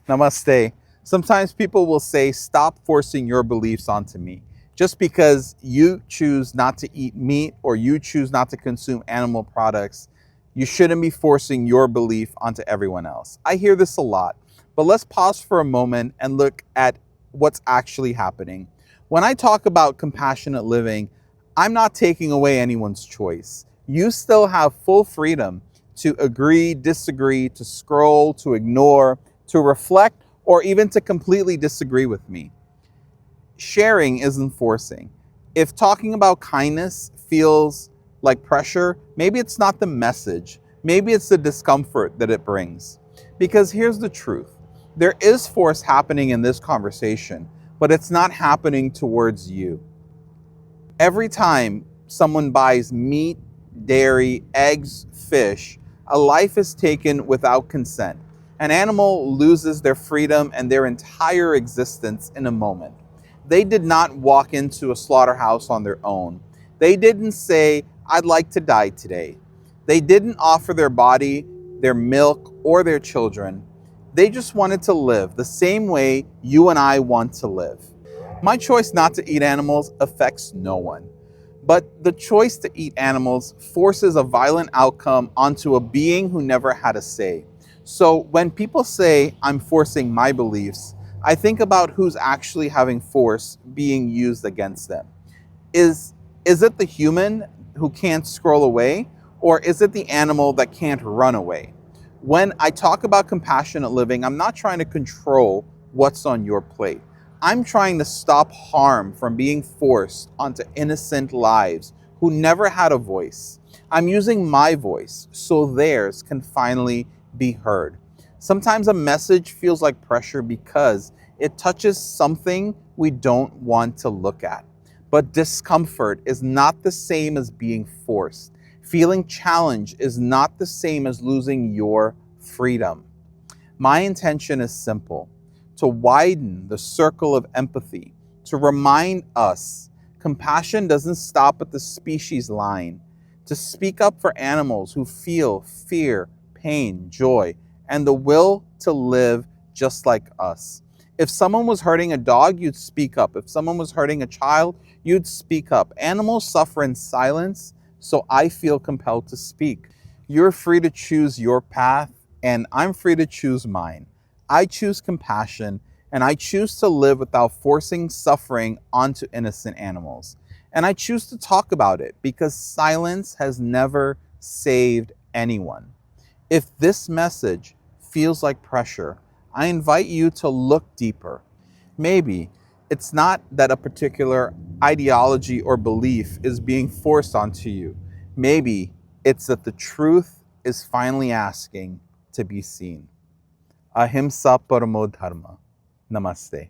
Namaste. Sometimes people will say, stop forcing your beliefs onto me. Just because you choose not to eat meat or you choose not to consume animal products, you shouldn't be forcing your belief onto everyone else. I hear this a lot, but let's pause for a moment and look at what's actually happening. When I talk about compassionate living, I'm not taking away anyone's choice. You still have full freedom to agree, disagree, to scroll, to ignore, to reflect, or even to completely disagree with me. Sharing isn't forcing. If talking about kindness feels like pressure, maybe it's not the message. Maybe it's the discomfort that it brings. Because here's the truth. There is force happening in this conversation, but it's not happening towards you. Every time someone buys meat, dairy, eggs, fish, a life is taken without consent. An animal loses their freedom and their entire existence in a moment. They did not walk into a slaughterhouse on their own. They didn't say, I'd like to die today. They didn't offer their body, their milk, or their children. They just wanted to live the same way you and I want to live. My choice not to eat animals affects no one. But the choice to eat animals forces a violent outcome onto a being who never had a say. So when people say, I'm forcing my beliefs, I think about who's actually having force being used against them. Is it the human who can't scroll away, or is it the animal that can't run away? When I talk about compassionate living, I'm not trying to control what's on your plate. I'm trying to stop harm from being forced onto innocent lives who never had a voice. I'm using my voice so theirs can finally be heard. Sometimes a message feels like pressure because it touches something we don't want to look at. But discomfort is not the same as being forced. Feeling challenged is not the same as losing your freedom. My intention is simple: to widen the circle of empathy, to remind us compassion doesn't stop at the species line, to speak up for animals who feel fear, pain, joy, and the will to live just like us. If someone was hurting a dog, you'd speak up. If someone was hurting a child, you'd speak up. Animals suffer in silence, so I feel compelled to speak. You're free to choose your path, and I'm free to choose mine. I choose compassion, and I choose to live without forcing suffering onto innocent animals. And I choose to talk about it because silence has never saved anyone. If this message feels like pressure, I invite you to look deeper. Maybe it's not that a particular ideology or belief is being forced onto you. Maybe it's that the truth is finally asking to be seen. Ahimsa Paramo Dharma. Namaste.